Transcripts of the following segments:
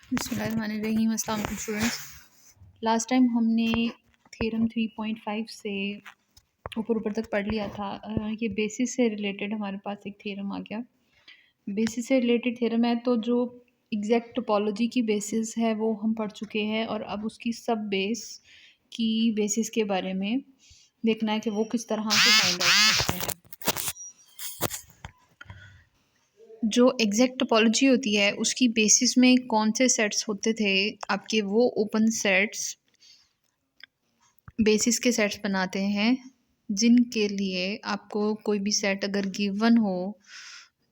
बिस्मिल्लाहिर्रहमानिर्रहीम। अस्सलाम वालेकुम स्टूडेंट्स। लास्ट टाइम हमने थ्योरम 3.5 से ऊपर ऊपर तक पढ़ लिया था। ये बेसिस से रिलेटेड हमारे पास एक थ्योरम आ गया। बेसिस से रिलेटेड थ्योरम है तो जो एग्जैक्ट टोपोलॉजी की बेसिस है वो हम पढ़ चुके हैं, और अब उसकी सब बेस की बेसिस के बारे में देखना है कि वो किस तरह से फाइंड आउट करते हैं। जो एग्जैक्ट टोपोलॉजी होती है उसकी बेसिस में कौन से सेट्स होते थे आपके, वो ओपन सेट्स बेसिस के सेट्स बनाते हैं जिनके लिए आपको कोई भी सेट अगर गिवन हो,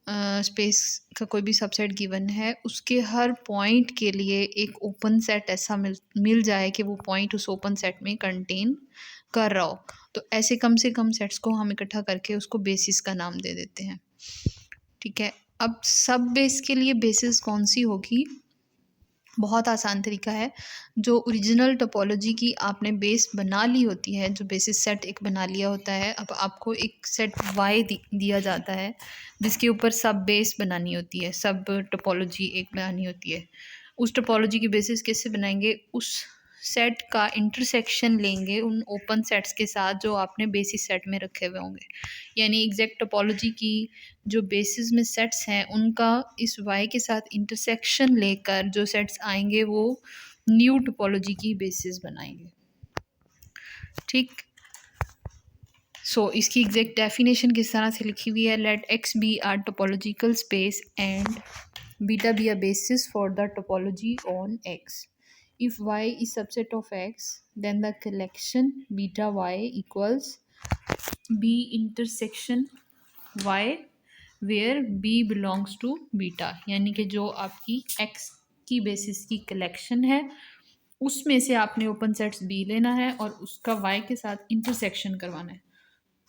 स्पेस का कोई भी सबसेट गिवन है, उसके हर पॉइंट के लिए एक ओपन सेट ऐसा मिल जाए कि वो पॉइंट उस ओपन सेट में कंटेन कर रहा हो। तो ऐसे कम से कम सेट्स को हम इकट्ठा करके उसको बेसिस का नाम दे देते हैं। ठीक है, अब सब बेस के लिए बेसिस कौन सी होगी? बहुत आसान तरीका है। जो ओरिजिनल टोपोलॉजी की आपने बेस बना ली होती है, जो बेसिस सेट एक बना लिया होता है, अब आपको एक सेट वाई दिया जाता है जिसके ऊपर सब बेस बनानी होती है, सब टोपोलॉजी एक बनानी होती है। उस टोपोलॉजी की बेसिस कैसे बनाएंगे? उस सेट का इंटरसेक्शन लेंगे उन ओपन सेट्स के साथ जो आपने बेसिस सेट में रखे हुए होंगे। यानी एग्जैक्ट टोपोलॉजी की जो बेसिस में सेट्स हैं उनका इस वाई के साथ इंटरसेक्शन लेकर जो सेट्स आएंगे वो न्यू टोपोलॉजी की बेसिस बनाएंगे। ठीक, इसकी एग्जैक्ट डेफिनेशन किस तरह से लिखी हुई है? Let X be are topological space and beta be a basis for the topology on X. If y is subset of x, then the collection beta y equals b intersection y where b belongs to beta। यानी कि जो आपकी x की basis की collection है उसमें से आपने ओपन सेट्स b लेना है और उसका y के साथ इंटरसेक्शन करवाना है।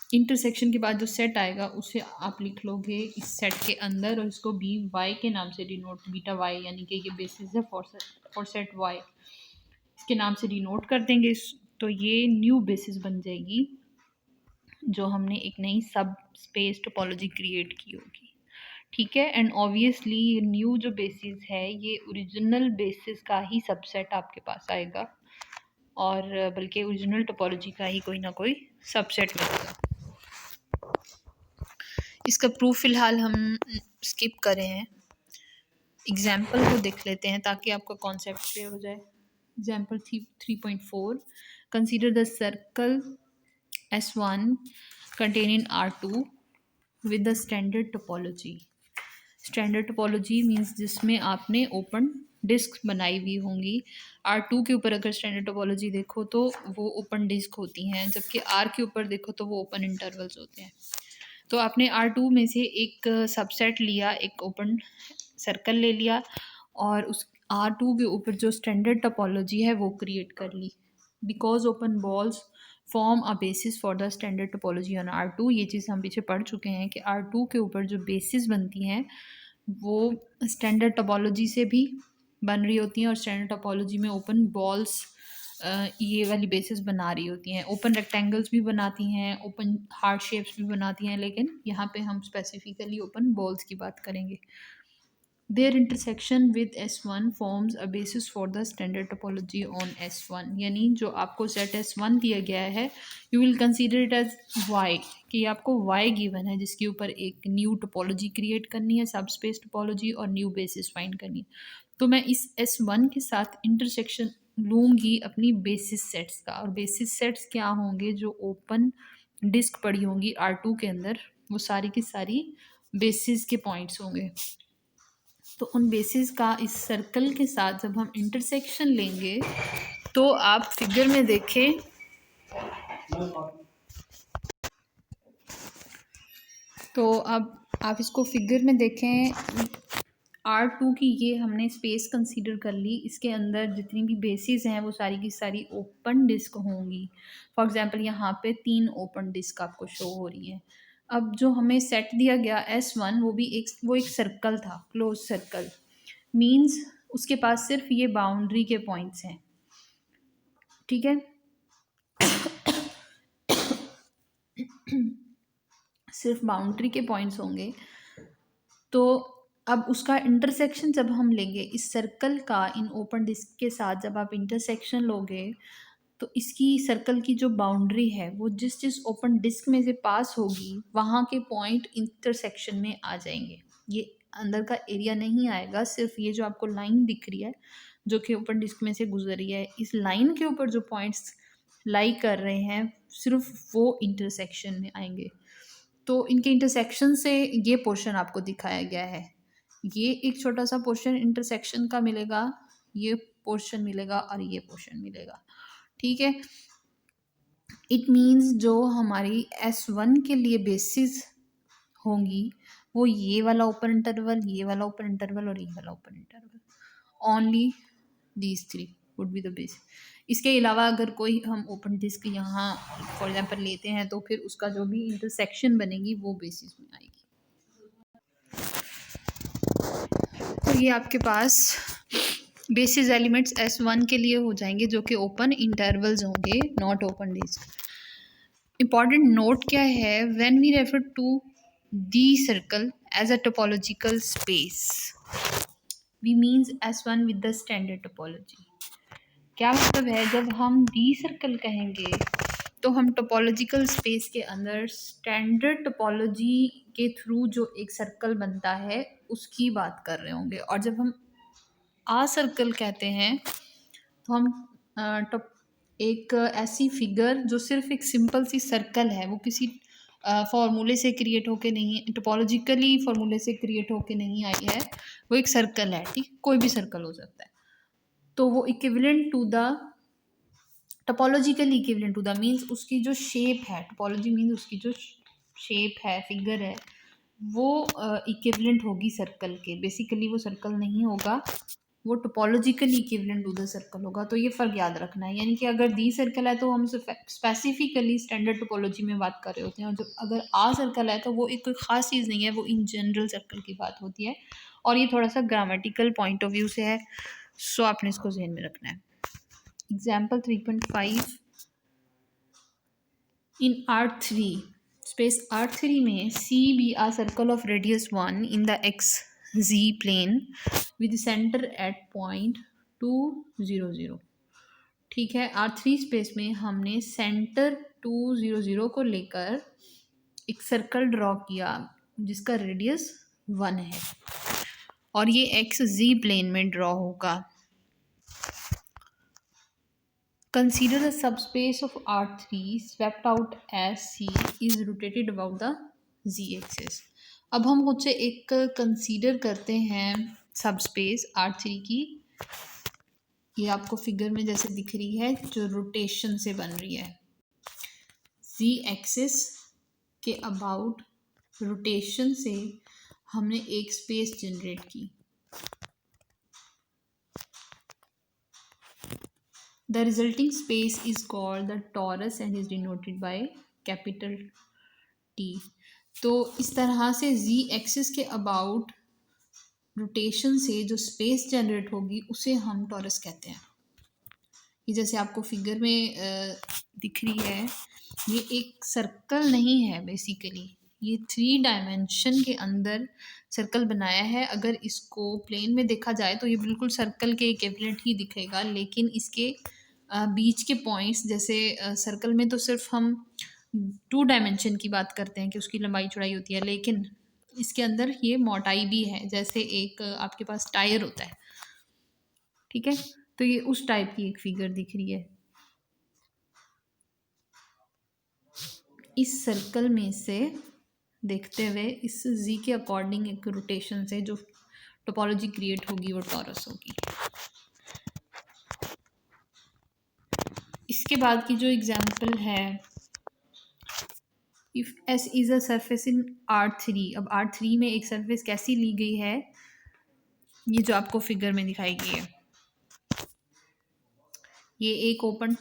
इंटरसेक्शन के बाद जो सेट आएगा उसे आप लिख लोगे इस सेट के अंदर और इसको बी वाई के नाम से डिनोट, बीटा वाई यानी कि ये बेसिस है फॉर सेट वाई, इसके नाम से डिनोट कर देंगे। तो ये न्यू बेसिस बन जाएगी जो हमने एक नई सब स्पेस टोपोलॉजी क्रिएट की होगी। ठीक है, एंड ऑब्वियसली ये न्यू जो बेसिस है ये ओरिजिनल बेसिस का ही सबसेट आपके पास आएगा, और बल्कि ओरिजिनल टोपोलॉजी का ही कोई ना कोई सबसेट मिलेगा। इसका प्रूफ फ़िलहाल हम स्किप करें हैं, एग्जाम्पल को देख लेते हैं ताकि आपका कॉन्सेप्ट क्लियर हो जाए। Example 3.4, consider the circle S1 containing R2 with the standard topology। Standard topology means जिसमें आपने ओपन डिस्क बनाई हुई होंगी। R2 के ऊपर अगर स्टैंडर्ड टोपोलॉजी देखो तो वो ओपन डिस्क होती हैं, जबकि R के ऊपर देखो तो वो ओपन इंटरवल्स होते हैं। तो आपने R2 में से एक सबसेट लिया, एक ओपन सर्कल ले लिया और उस R2 के ऊपर जो स्टैंडर्ड टोपोलॉजी है वो क्रिएट कर ली। Because open balls form a basis for the standard topology on R2। ये चीज़ हम पीछे पढ़ चुके हैं कि R2 के ऊपर जो बेसिस बनती हैं वो स्टैंडर्ड टोपोलॉजी से भी बन रही होती हैं, और स्टैंडर्ड टोपोलॉजी में ओपन बॉल्स ये वाली बेसिस बना रही होती हैं। ओपन रेक्टेंगल्स भी बनाती हैं, ओपन हार्ट शेप्स भी बनाती हैं, लेकिन यहाँ पे हम स्पेसिफिकली ओपन बॉल्स की बात करेंगे। Their intersection with S1 forms a basis for the standard topology on S1। यानी जो आपको सेट S1 दिया गया है you will consider it as Y, कि आपको Y गिवन है जिसके ऊपर एक न्यू टोपोलॉजी क्रिएट करनी है, सब स्पेस टोपोलॉजी, और न्यू बेसिस फाइंड करनी है। तो मैं इस S1 के साथ इंटरसेक्शन लूँगी अपनी बेसिस सेट्स का, और बेसिस सेट्स क्या होंगे? जो ओपन डिस्क पड़ी होंगी R2 के अंदर, वो सारी की सारी बेसिस के पॉइंट्स होंगे। तो उन बेसिस का इस सर्कल के साथ जब हम इंटरसेक्शन लेंगे तो आप फिगर में देखें तो अब आप इसको फिगर में देखें। R2 की ये हमने स्पेस कंसीडर कर ली, इसके अंदर जितनी भी बेसिस हैं वो सारी की सारी ओपन डिस्क होंगी। फॉर एग्जांपल यहाँ पे 3 ओपन डिस्क आपको शो हो रही है। अब जो हमें सेट दिया गया S1 वो एक सर्कल था, क्लोज सर्कल, मीन्स उसके पास सिर्फ ये बाउंड्री के पॉइंट्स हैं। ठीक है, सिर्फ बाउंड्री के पॉइंट्स होंगे। तो अब उसका इंटरसेक्शन जब हम लेंगे इस सर्कल का इन ओपन डिस्क के साथ, जब आप इंटरसेक्शन लोगे तो इसकी सर्कल की जो बाउंड्री है वो जिस जिस ओपन डिस्क में से पास होगी वहाँ के पॉइंट इंटरसेक्शन में आ जाएंगे। ये अंदर का एरिया नहीं आएगा, सिर्फ ये जो आपको लाइन दिख रही है जो कि ओपन डिस्क में से गुजर रही है, इस लाइन के ऊपर जो पॉइंट्स लाई कर रहे हैं सिर्फ वो इंटरसेक्शन में आएंगे। तो इनके इंटरसेक्शन से ये पोर्शन आपको दिखाया गया है। ये एक छोटा सा पोर्शन इंटरसेक्शन का मिलेगा, ये पोर्शन मिलेगा और ये पोर्शन मिलेगा। ठीक है, इट मीन्स जो हमारी S1 के लिए बेसिस होंगी वो ये वाला ओपन इंटरवल, ये वाला ओपन इंटरवल और ये वाला open interval. Only these three would be the basis. इसके अलावा अगर कोई हम ओपन डिस्क यहाँ फॉर एग्जांपल लेते हैं तो फिर उसका जो भी इंटरसेक्शन बनेगी वो बेसिस में आएगी। तो ये आपके पास बेसिस एलिमेंट्स S1 के लिए हो जाएंगे जो कि ओपन इंटरवल्स होंगे, not open disc. Important note क्या है, when we refer to the circle as a topological space we means S1 with the standard topology. क्या मतलब है, जब हम दी सर्कल कहेंगे तो हम टोपोलॉजिकल स्पेस के अंदर स्टैंडर्ड टोपोलॉजी के थ्रू जो एक सर्कल बनता है उसकी बात कर रहे होंगे। और जब हम आ सर्कल कहते हैं तो हम एक ऐसी फिगर जो सिर्फ एक सिंपल सी सर्कल है, वो किसी फॉर्मूले से क्रिएट होके नहीं, टोपोलॉजिकली फॉर्मूले से क्रिएट होके नहीं आई है, वो एक सर्कल है। ठीक, कोई भी सर्कल हो सकता है। तो वो equivalent to the topologically equivalent to the means उसकी जो शेप है, टोपोलॉजी मीन्स उसकी जो शेप है, फिगर है, वो इक्विवेलेंट होगी सर्कल के। बेसिकली वो सर्कल नहीं होगा, वो topologically equivalent to the circle होगा। तो ये फ़र्क याद रखना है, यानी कि अगर दी सर्कल है तो हम स्पेसिफिकली स्टैंडर्ड टोपोलॉजी में बात कर रहे होते हैं, और जब अगर आ सर्कल है तो वो एक कोई ख़ास चीज़ नहीं है, वो इन जनरल सर्कल की बात होती है। और ये थोड़ा सा ग्रामेटिकल पॉइंट ऑफ व्यू से है, सो आपने इसको ध्यान में रखना है। एग्जाम्पल 3.5 इन R3 space R3 में C be a circle of radius 1 in the XZ plane with center at point 2 0 0। ठीक है, R3 स्पेस में हमने सेंटर 2 0 0 को लेकर एक सर्कल ड्रॉ किया जिसका रेडियस 1 है और ये XZ प्लेन में ड्रॉ होगा। Consider the subspace of R3 swept out as C is rotated about the Z-axis। अब हम खुद से एक कंसीडर करते हैं सबस्पेस R3 की, ये आपको फिगर में जैसे दिख रही है जो रोटेशन से बन रही है। Z-axis के अबाउट रोटेशन से हमने एक स्पेस जनरेट की। The resulting space is called the torus and is denoted by capital T। तो इस तरह से z एक्सिस के अबाउट रोटेशन से जो स्पेस जनरेट होगी उसे हम टॉरस कहते हैं। ये जैसे आपको फिगर में दिख रही है, ये एक सर्कल नहीं है, बेसिकली ये 3 डायमेंशन के अंदर सर्कल बनाया है। अगर इसको प्लेन में देखा जाए तो ये बिल्कुल सर्कल के इक्विवेलेंट ही दिखेगा, लेकिन इसके बीच के पॉइंट्स जैसे सर्कल में तो सिर्फ हम 2 डायमेंशन की बात करते हैं कि उसकी लंबाई चौड़ाई होती है, लेकिन इसके अंदर ये मोटाई भी है, जैसे एक आपके पास टायर होता है। ठीक है, तो ये उस टाइप की एक फिगर दिख रही है। इस सर्कल में से देखते हुए इस जी के अकॉर्डिंग एक रोटेशन से जो टोपोलॉजी क्रिएट होगी वो टॉरस होगी। इसके बाद की जो एग्जाम्पल है, if S is a surface in R3। अब R3 में एक सरफेस कैसी ली गई है, ये जो आपको फिगर में दिखाई गई है, ये एक ओपन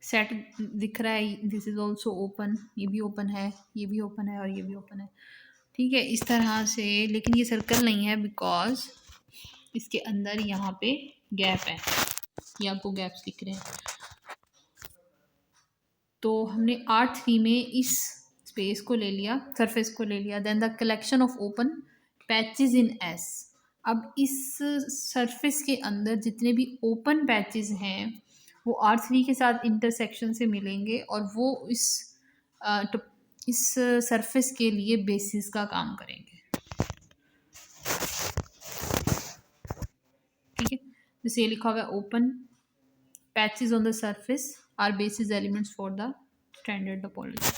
सेट दिख रहा है, दिस इज ऑल्सो ओपन, ये भी ओपन है, ये भी ओपन है और ये भी ओपन है। ठीक है, इस तरह से, लेकिन ये सर्कल नहीं है बिकॉज इसके अंदर यहाँ पे गैप है, ये आपको गैप्स दिख रहे हैं। तो हमने R3 में इस स्पेस को ले लिया, सरफेस को ले लिया, then the collection of open patches in S. अब इस सरफेस के अंदर जितने भी ओपन पैचेस हैं वो R3 के साथ इंटरसेक्शन से मिलेंगे और वो इस सरफेस के लिए बेसिस का काम करेंगे। ठीक है, जैसे ये लिखा हुआ है open patches on the surface are basis elements for the standard topology.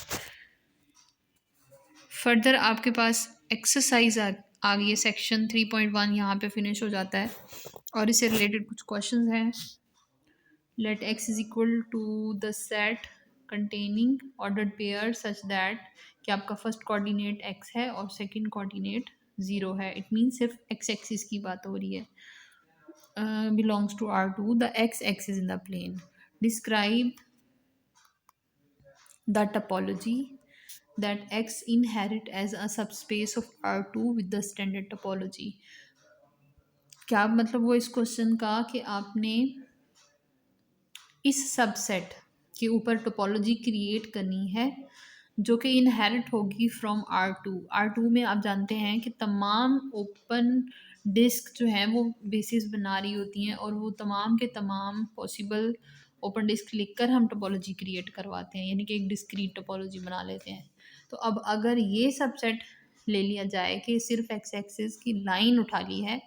Further आपके पास एक्सरसाइज आ गई है, सेक्शन 3.1 यहाँ पे फिनिश हो जाता है और इससे रिलेटेड कुछ क्वेश्चंस हैं। Let x is equal to the set containing ordered pair such that कि आपका फर्स्ट कोऑर्डिनेट x है और सेकंड कोऑर्डिनेट 0 है। इट मीन सिर्फ x एक्सिस की बात हो रही है। Belongs to R2, the x axis in the plane. Describe the topology that X inherit as a subspace of R2 with the standard topology। क्या मतलब वो इस क्वेश्चन का कि आपने इस सबसेट के ऊपर टोपोलॉजी क्रिएट करनी है जो कि इनहेरिट होगी फ्रॉम R2 में आप जानते हैं कि तमाम ओपन डिस्क जो हैं वो बेसिस बना रही होती हैं और वो तमाम के तमाम पॉसिबल ओपन डिस्क लिखकर हम टोपोलॉजी क्रिएट करवाते हैं, यानी कि एक डिस्क्रीट टोपोलॉजी बना लेते हैं। तो अब अगर ये सबसेट ले लिया जाए कि सिर्फ एक्स एक्सिस की लाइन उठा ली है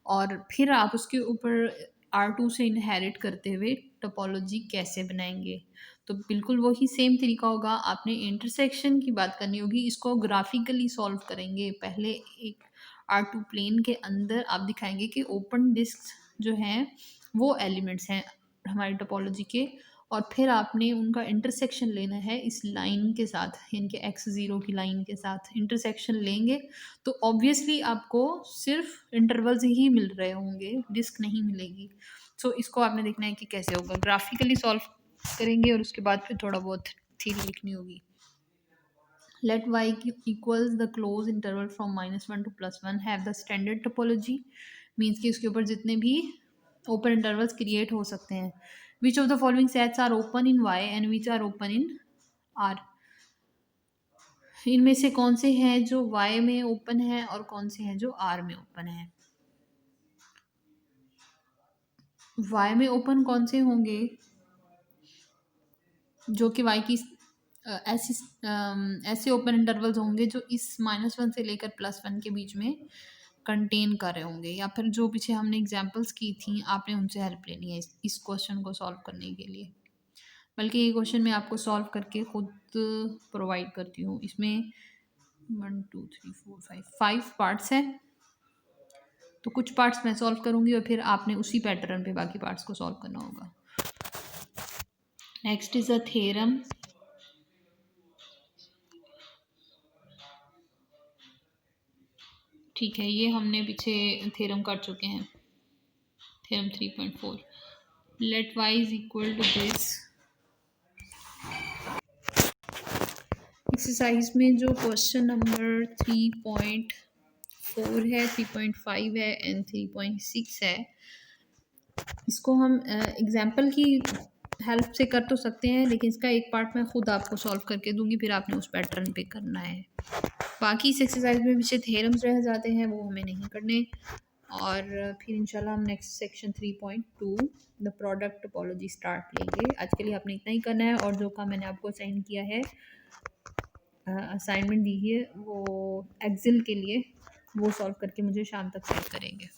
और फिर आप उसके ऊपर R2 से इनहेरिट करते हुए टोपोलॉजी कैसे बनाएंगे, तो बिल्कुल वही सेम तरीका होगा। आपने इंटरसेक्शन की बात करनी होगी, इसको ग्राफिकली सॉल्व करेंगे। पहले एक R2 प्लेन के अंदर आप दिखाएंगे कि ओपन डिस्क जो हैं वो एलिमेंट्स हैं हमारी टोपोलॉजी के, और फिर आपने उनका इंटरसेक्शन लेना है इस लाइन के साथ, यानी कि x0 की लाइन के साथ इंटरसेक्शन लेंगे तो ऑब्वियसली आपको सिर्फ इंटरवल्स ही मिल रहे होंगे, डिस्क नहीं मिलेगी। सो इसको आपने देखना है कि कैसे होगा, ग्राफिकली सॉल्व करेंगे और उसके बाद फिर थोड़ा बहुत थ्योरी लिखनी होगी। Let y equals the close interval from -1 to +1 have the standard topology. Means कि उसके ऊपर जितने भी ओपन इंटरवल्स क्रिएट हो सकते हैं। Which of the following sets are open in y and which are open in r। इनमें से कौन से हैं जो y में ओपन है और कौन से हैं जो r में ओपन है। y में ओपन कौन से होंगे, जो कि y की ऐसे ओपन इंटरवल्स होंगे जो इस -1 से लेकर +1 के बीच में कंटेन कर रहे होंगे, या फिर जो पीछे हमने एग्जांपल्स की थी आपने उनसे हेल्प लेनी है इस क्वेश्चन को सॉल्व करने के लिए। बल्कि ये क्वेश्चन मैं आपको सॉल्व करके खुद प्रोवाइड करती हूँ। इसमें 1 2 3 4 5 पार्ट्स हैं, तो कुछ पार्ट्स मैं सॉल्व करूँगी और फिर आपने उसी पैटर्न पे बाकी पार्ट्स को सॉल्व करना होगा। Next is a theorem. ठीक है, ये हमने पीछे थ्योरम कर चुके हैं, theorem 3.4। Let y is equal to this. Exercise में जो क्वेश्चन नंबर 3.4 है, 3.5 है एंड 3.6 है, इसको हम एग्जाम्पल की हेल्प से कर तो सकते हैं, लेकिन इसका एक पार्ट मैं खुद आपको सॉल्व करके दूंगी, फिर आपने उस पैटर्न पे करना है। बाकी इस एक्सरसाइज में पीछे थ्योरम्स रह जाते हैं, वो हमें नहीं करने। और फिर इंशाल्लाह हम next section 3.2 the product topology start लेंगे। आज के लिए आपने इतना ही करना है, और जो काम मैंने आपको असाइन किया है, असाइनमेंट दी है वो एक्सेल के लिए, वो सॉल्व करके मुझे शाम तक सेंड करेंगे।